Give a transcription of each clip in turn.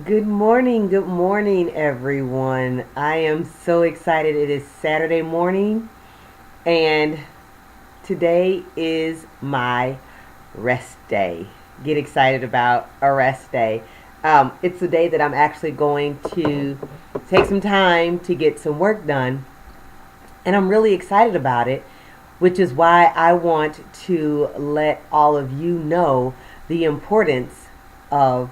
Good morning, everyone. I am so excited. It is Saturday morning, and today is my rest day. Get excited about a rest day. It's the day that I'm actually going to take some time to get some work done, and I'm really excited about it, which is why I want to let all of you know the importance of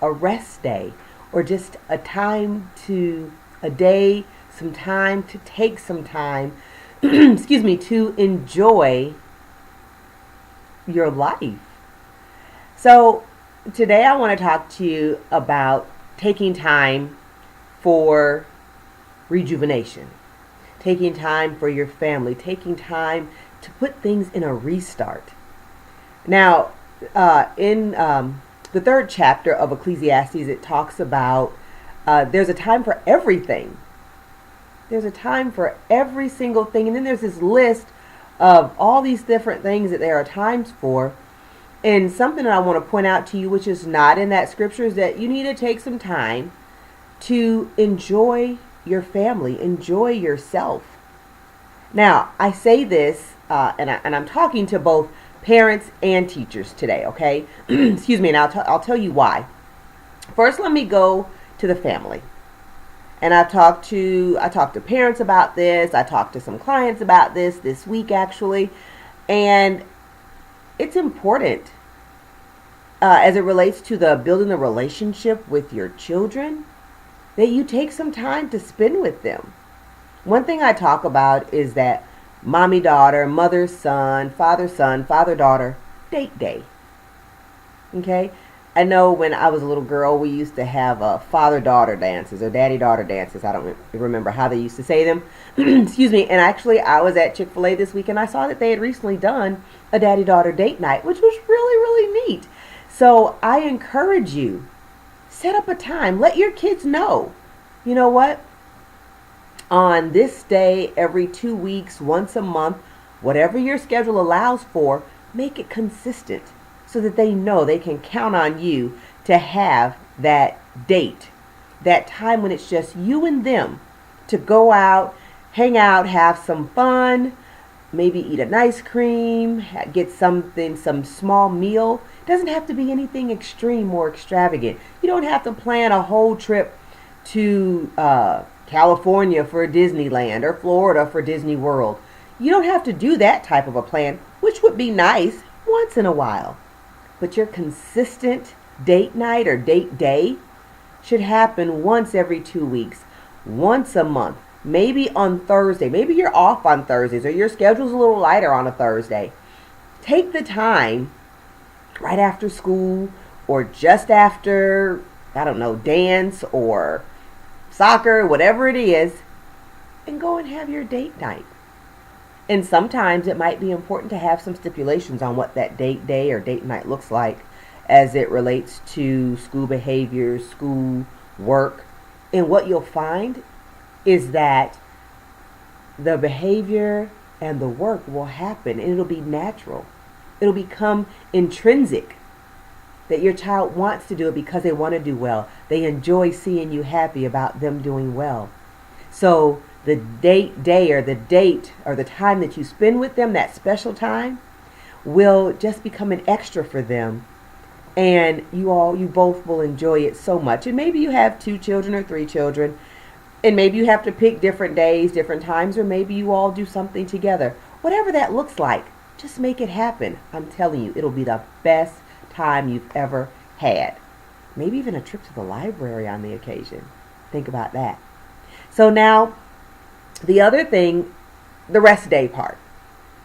a rest day or just a day, some time to take some time, excuse me, to enjoy your life. So, today I want to talk to you about taking time for rejuvenation, taking time for your family, taking time to put things in a restart. Now, in the third chapter of Ecclesiastes, it talks about there's a time for everything. There's a time for every single thing. And then there's this list of all these different things that there are times for. And something that I want to point out to you, which is not in that scripture, is that you need to take some time to enjoy your family, enjoy yourself. Now, I say this, and I'm talking to both parents and teachers today, okay? Excuse me, and I'll tell you why. First, let me go to the family. And I talked to parents about this. I talked to some clients about this week actually, and it's important as it relates to the building the relationship with your children that you take some time to spend with them. One thing I talk about is that mommy daughter, mother son, father daughter date day. Okay? I know when I was a little girl, we used to have father daughter dances or daddy daughter dances. I don't remember how they used to say them. Excuse me. And actually, I was at Chick-fil-A this week and I saw that they had recently done a daddy daughter date night, which was really, really neat. So I encourage you, set up a time. Let your kids know. You know what? On this day, every 2 weeks, once a month, whatever your schedule allows for, make it consistent so that they know they can count on you to have that date, that time when it's just you and them to go out, hang out, have some fun, maybe eat an ice cream, get something, some small meal. It doesn't have to be anything extreme or extravagant. You don't have to plan a whole trip to California for Disneyland or Florida for Disney World. You don't have to do that type of a plan, which would be nice once in a while. But your consistent date night or date day should happen once every 2 weeks, once a month, maybe on Thursday. Maybe you're off on Thursdays or your schedule's a little lighter on a Thursday. Take the time right after school or just after, I don't know, dance or soccer, whatever it is, and go and have your date night. And sometimes it might be important to have some stipulations on what that date day or date night looks like as it relates to school behavior, school work. And what you'll find is that the behavior and the work will happen and it'll be natural. It'll become intrinsic that your child wants to do it because they want to do well. They enjoy seeing you happy about them doing well. So the day or the date or the time that you spend with them, that special time, will just become an extra for them. And you both will enjoy it so much. And maybe you have 2 children or 3 children, and maybe you have to pick different days, different times, or maybe you all do something together. Whatever that looks like, just make it happen. I'm telling you, it'll be the best time you've ever had. Maybe even a trip to the library on the occasion. Think about that. So now, the other thing, the rest day part.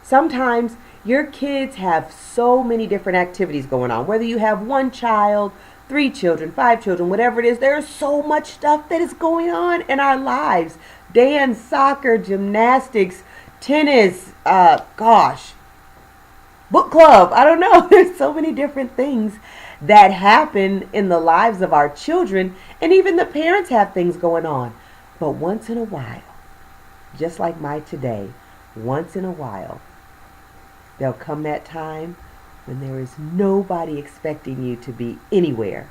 Sometimes your kids have so many different activities going on. Whether you have 1 child, 3 children, 5 children, whatever it is, there's so much stuff that is going on in our lives. Dance, soccer, gymnastics, tennis, book club. I don't know. There's so many different things that happen in the lives of our children, and even the parents have things going on. But once in a while, just like my today, once in a while, there'll come that time when there is nobody expecting you to be anywhere.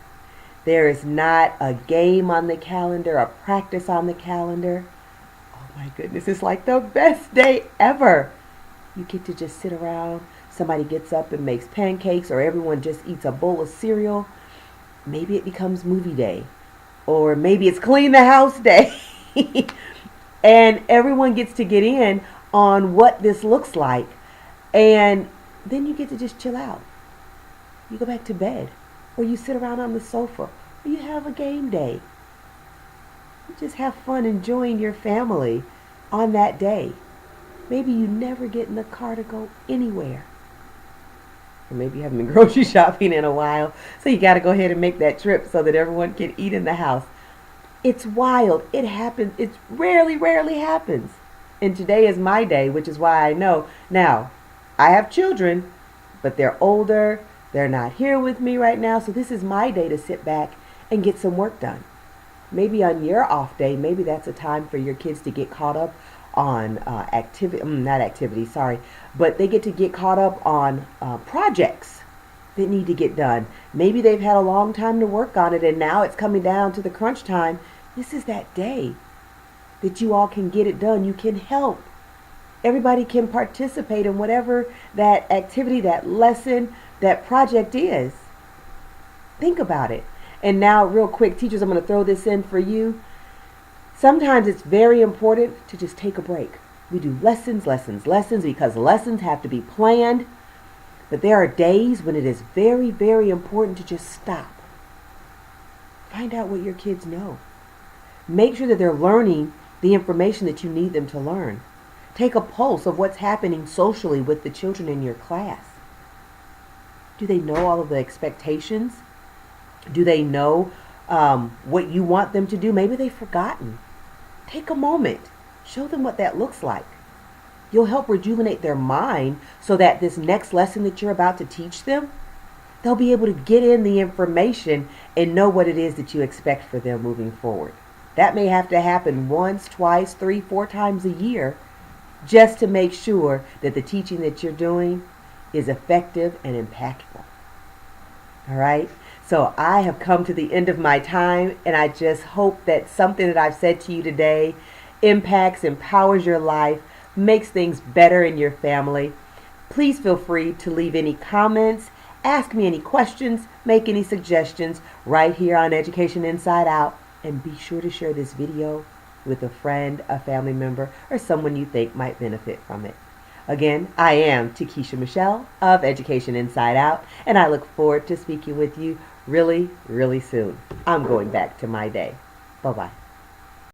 There is not a game on the calendar, a practice on the calendar. Oh my goodness, it's like the best day ever. You get to just sit around. Somebody gets up and makes pancakes, or everyone just eats a bowl of cereal. Maybe it becomes movie day, or maybe it's clean the house day. And everyone gets to get in on what this looks like. And then you get to just chill out. You go back to bed, or you sit around on the sofa, or you have a game day. You just have fun enjoying your family on that day. Maybe you never get in the car to go anywhere. Or maybe you haven't been grocery shopping in a while, so you got to go ahead and make that trip so that everyone can eat in the house. It's wild. It happens. It rarely happens. And today is my day, which is why I know. Now, I have children, but they're older. They're not here with me right now, so this is my day to sit back and get some work done. Maybe on your off day, maybe that's a time for your kids to get caught up on but they get to get caught up on projects that need to get done. Maybe they've had a long time to work on it, and now it's coming down to the crunch time. This is that day that you all can get it done. You can help. Everybody can participate in whatever that activity, that lesson, that project is. Think about it. And now, real quick, teachers, I'm going to throw this in for you. Sometimes it's very important to just take a break. We do lessons because lessons have to be planned. But there are days when it is very important to just stop. Find out what your kids know. Make sure that they're learning the information that you need them to learn. Take a pulse of what's happening socially with the children in your class. Do they know all of the expectations? Do they know what you want them to do? Maybe they've forgotten. Take a moment. Show them what that looks like. You'll help rejuvenate their mind so that this next lesson that you're about to teach them, they'll be able to get in the information and know what it is that you expect for them moving forward. That may have to happen once, twice, 3, 4 times a year just to make sure that the teaching that you're doing is effective and impactful. All right? So I have come to the end of my time, and I just hope that something that I've said to you today impacts, empowers your life, makes things better in your family. Please feel free to leave any comments, ask me any questions, make any suggestions right here on Education Inside Out, and be sure to share this video with a friend, a family member, or someone you think might benefit from it. Again, I am Takesha Michelle of Education Inside Out, and I look forward to speaking with you really soon. I'm going back to my day. Bye-bye.